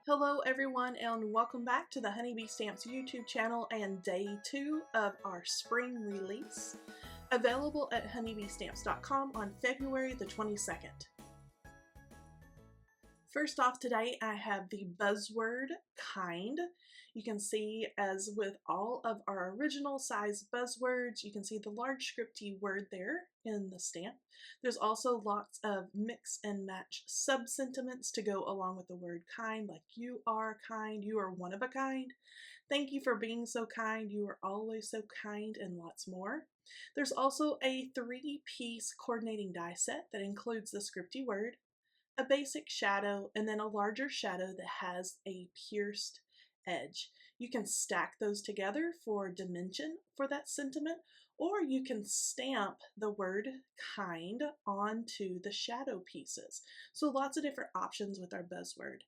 Hello everyone and welcome back to the Honeybee Stamps YouTube channel and day 2 of our spring release, available at honeybeestamps.com on February the 22nd. First off today I have the buzzword kind. You can see, as with all of our original size buzzwords, you can see the large scripty word there in the stamp. There's also lots of mix and match sub-sentiments to go along with the word kind, like you are kind, you are one of a kind, thank you for being so kind, you are always so kind, and lots more. There's also a 3-piece coordinating die set that includes the scripty word, a basic shadow, and then a larger shadow that has a pierced edge. You can stack those together for dimension for that sentiment, or you can stamp the word kind onto the shadow pieces. So lots of different options with our buzzword.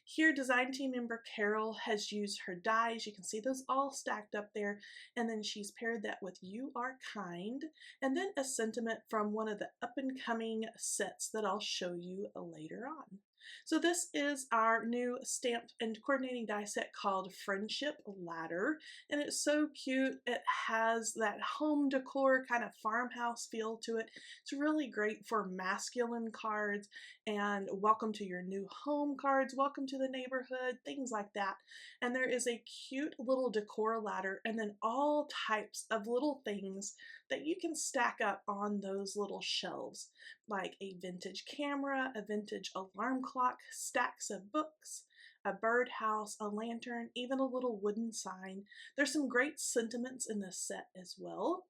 Here, design team member Carol has used her dies. You can see those all stacked up there, and then she's paired that with you are kind, and then a sentiment from one of the up-and-coming sets that I'll show you later on. So this is our new stamped and coordinating die set called Friendship Ladder, and it's so cute. It has that home decor kind of farmhouse feel to it. It's really great for masculine cards and welcome to your new home cards, welcome to the neighborhood, things like that. And there is a cute little decor ladder and then all types of little things that you can stack up on those little shelves, like a vintage camera, a vintage alarm clock, stacks of books, a birdhouse, a lantern, even a little wooden sign. There's some great sentiments in this set as well.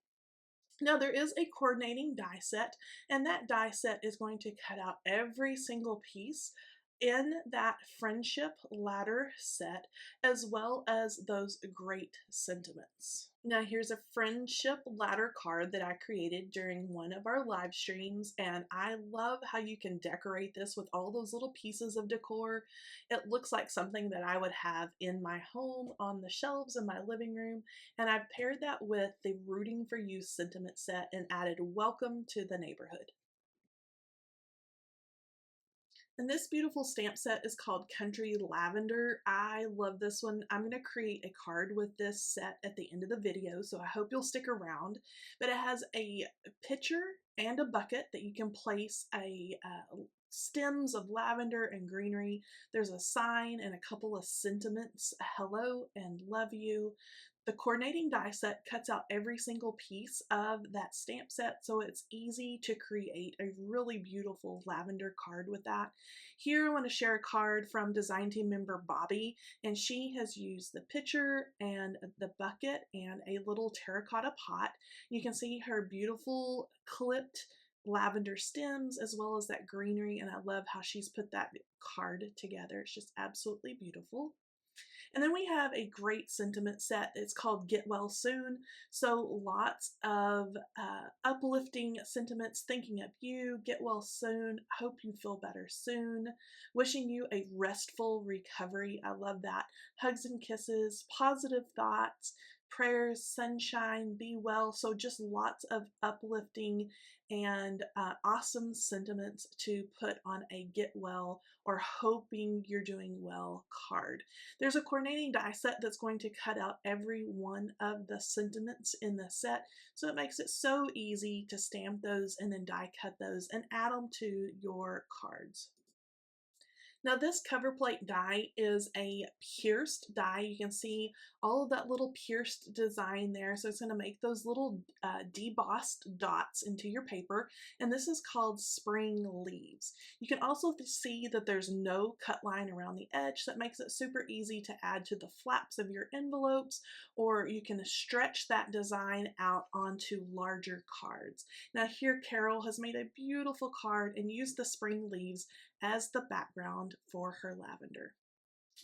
Now there is a coordinating die set, and that die set is going to cut out every single piece in that Friendship Ladder set, as well as those great sentiments. Now here's a Friendship Ladder card that I created during one of our live streams, and I love how you can decorate this with all those little pieces of decor. It looks like something that I would have in my home on the shelves in my living room, and I've paired that with the Rooting for You sentiment set and added welcome to the neighborhood. And this beautiful stamp set is called Country Lavender. I love this one. I'm going to create a card with this set at the end of the video, so I hope you'll stick around. But it has a pitcher and a bucket that you can place stems of lavender and greenery. There's a sign and a couple of sentiments, hello and love you. The coordinating die set cuts out every single piece of that stamp set, so it's easy to create a really beautiful lavender card with that. Here I want to share a card from design team member Bobby, and she has used the pitcher and the bucket and a little terracotta pot. You can see her beautiful clipped lavender stems as well as that greenery, and I love how she's put that card together. It's just absolutely beautiful. And then we have a great sentiment set. It's called Get Well Soon. So lots of uplifting sentiments, thinking of you, get well soon, hope you feel better soon, wishing you a restful recovery. I love that. Hugs and kisses, positive thoughts, prayers, sunshine, be well. So just lots of uplifting and awesome sentiments to put on a get well or hoping you're doing well card. There's a coordinating die set that's going to cut out every one of the sentiments in the set, so it makes it so easy to stamp those and then die cut those and add them to your cards. Now this cover plate die is a pierced die. You can see all of that little pierced design there. So it's going to make those little debossed dots into your paper. And this is called Spring Leaves. You can also see that there's no cut line around the edge. That makes it super easy to add to the flaps of your envelopes, or you can stretch that design out onto larger cards. Now here Carol has made a beautiful card and used the spring leaves as the background for her lavender.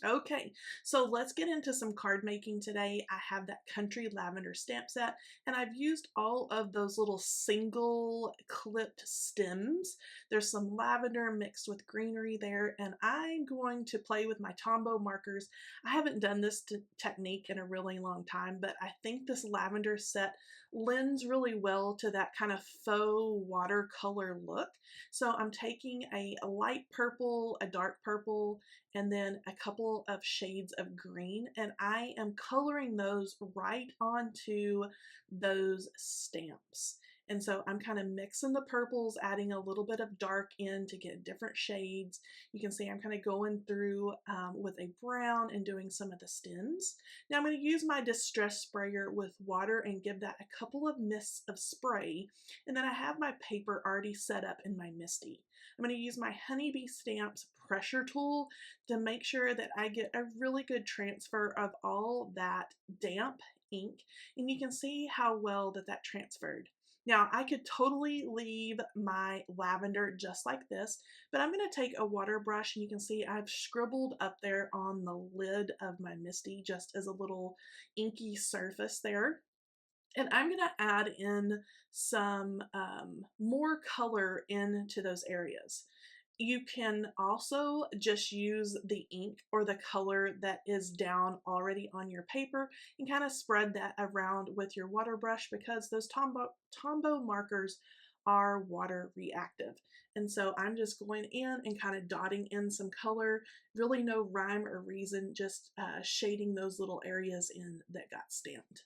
Okay, so let's get into some card making today. I have that Country Lavender stamp set, and I've used all of those little single clipped stems. There's some lavender mixed with greenery there, and I'm going to play with my Tombow markers. I haven't done this technique in a really long time, but I think this lavender set lends really well to that kind of faux watercolor look. So I'm taking a light purple, a dark purple, and then a couple of shades of green, and I am coloring those right onto those stamps. And so I'm kind of mixing the purples, adding a little bit of dark in to get different shades. You can see I'm kind of going through with a brown and doing some of the stems. Now I'm going to use my distress sprayer with water and give that a couple of mists of spray. And then I have my paper already set up in my MISTI. I'm going to use my Honeybee Stamps pressure tool to make sure that I get a really good transfer of all that damp ink. And you can see how well that transferred. Now I could totally leave my lavender just like this, but I'm going to take a water brush, and you can see I've scribbled up there on the lid of my MISTI just as a little inky surface there. And I'm going to add in some more color into those areas. You can also just use the ink or the color that is down already on your paper and kind of spread that around with your water brush, because those Tombow markers are water reactive. And so I'm just going in and kind of dotting in some color, really no rhyme or reason, just shading those little areas in that got stamped.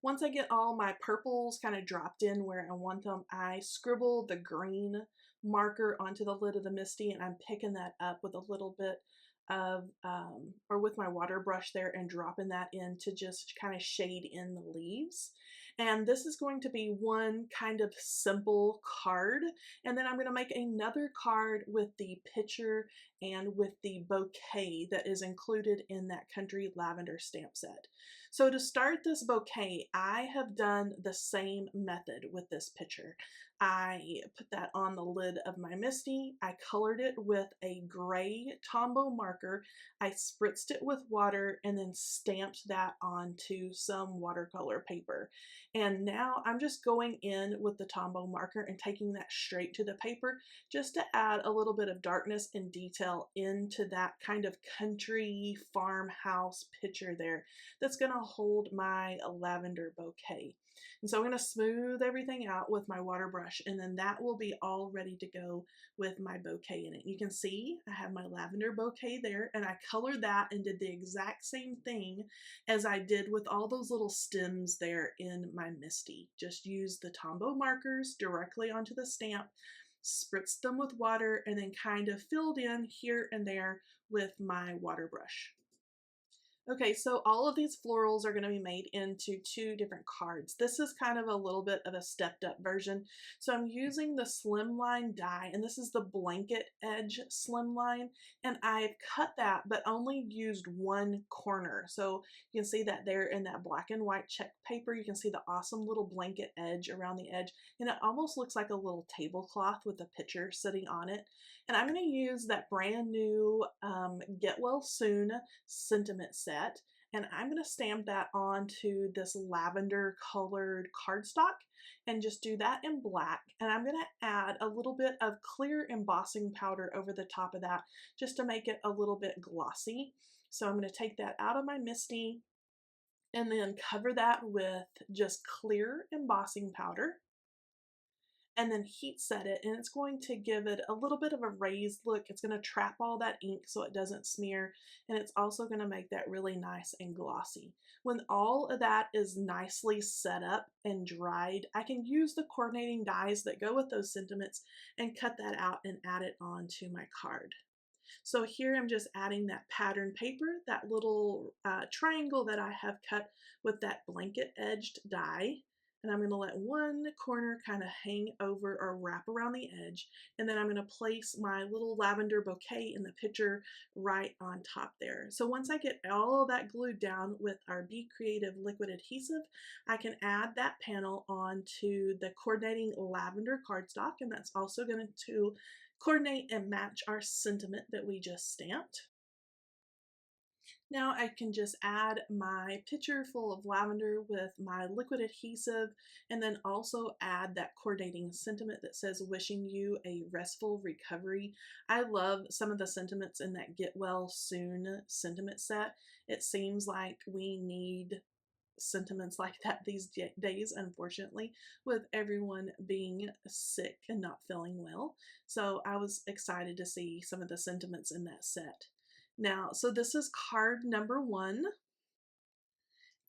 Once I get all my purples kind of dropped in where I want them, I scribble the green marker onto the lid of the MISTI, and I'm picking that up with a little bit of, or with my water brush there, and dropping that in to just kind of shade in the leaves. And this is going to be one kind of simple card, and then I'm going to make another card with the picture and with the bouquet that is included in that Country Lavender stamp set. So to start this bouquet, I have done the same method with this picture. I put that on the lid of my MISTI. I colored it with a gray Tombow marker. I spritzed it with water and then stamped that onto some watercolor paper. And now I'm just going in with the Tombow marker and taking that straight to the paper just to add a little bit of darkness and detail into that kind of country farmhouse picture there that's going to hold my lavender bouquet. And so I'm going to smooth everything out with my water brush, and then that will be all ready to go with my bouquet in it. You can see I have my lavender bouquet there, and I colored that and did the exact same thing as I did with all those little stems there in my MISTI. Just use the Tombow markers directly onto the stamp, spritzed them with water, and then kind of filled in here and there with my water brush. Okay, so all of these florals are going to be made into two different cards. This is kind of a little bit of a stepped up version. So I'm using the slimline die, and this is the blanket edge slimline, and I've cut that but only used one corner. So you can see that there in that black and white check paper. You can see the awesome little blanket edge around the edge, and it almost looks like a little tablecloth with a picture sitting on it. And I'm going to use that brand new Get Well Soon sentiment set, and I'm going to stamp that onto this lavender colored cardstock and just do that in black. And I'm going to add a little bit of clear embossing powder over the top of that just to make it a little bit glossy. So I'm going to take that out of my MISTI and then cover that with just clear embossing powder, and then heat set it, and it's going to give it a little bit of a raised look. It's going to trap all that ink so it doesn't smear, and it's also going to make that really nice and glossy. When all of that is nicely set up and dried, I can use the coordinating dies that go with those sentiments and cut that out and add it onto my card. So here I'm just adding that pattern paper, that little triangle that I have cut with that blanket edged die. And I'm going to let one corner kind of hang over or wrap around the edge. And then I'm going to place my little lavender bouquet in the picture right on top there. So once I get all of that glued down with our Be Creative liquid adhesive, I can add that panel onto the coordinating lavender cardstock. And that's also going to coordinate and match our sentiment that we just stamped. Now I can just add my pitcher full of lavender with my liquid adhesive, and then also add that coordinating sentiment that says wishing you a restful recovery. I love some of the sentiments in that Get Well Soon sentiment set. It seems like we need sentiments like that these days, unfortunately, with everyone being sick and not feeling well. So I was excited to see some of the sentiments in that set. Now, so this is card number 1.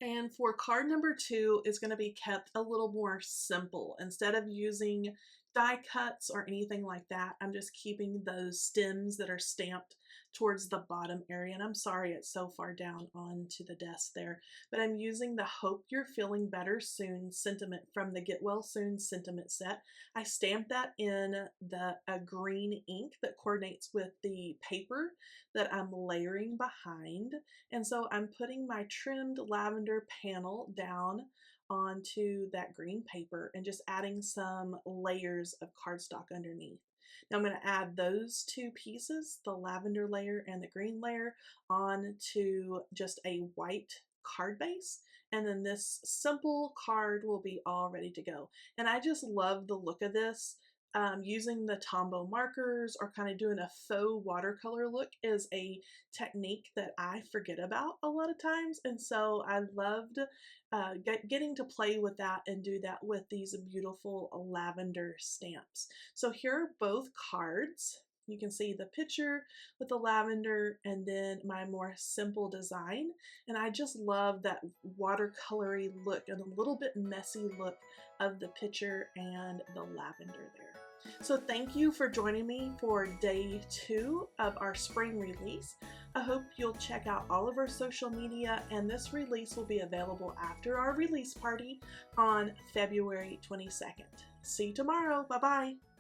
And for card number 2 is going to be kept a little more simple. Instead of using die cuts or anything like that, I'm just keeping those stems that are stamped towards the bottom area. And I'm sorry it's so far down onto the desk there, but I'm using the Hope You're Feeling Better Soon sentiment from the Get Well Soon sentiment set. I stamped that in a green ink that coordinates with the paper that I'm layering behind. And so I'm putting my trimmed lavender panel down onto that green paper and just adding some layers of cardstock underneath. Now I'm going to add those 2 pieces, the lavender layer and the green layer, onto just a white card base, and then this simple card will be all ready to go. And I just love the look of this. Using the Tombow markers or kind of doing a faux watercolor look is a technique that I forget about a lot of times, and so I loved getting to play with that and do that with these beautiful lavender stamps. So here are both cards. You can see the picture with the lavender and then my more simple design. And I just love that watercolory look and a little bit messy look of the picture and the lavender there. So thank you for joining me for day 2 of our spring release. I hope you'll check out all of our social media, and this release will be available after our release party on February 22nd. See you tomorrow. Bye-bye.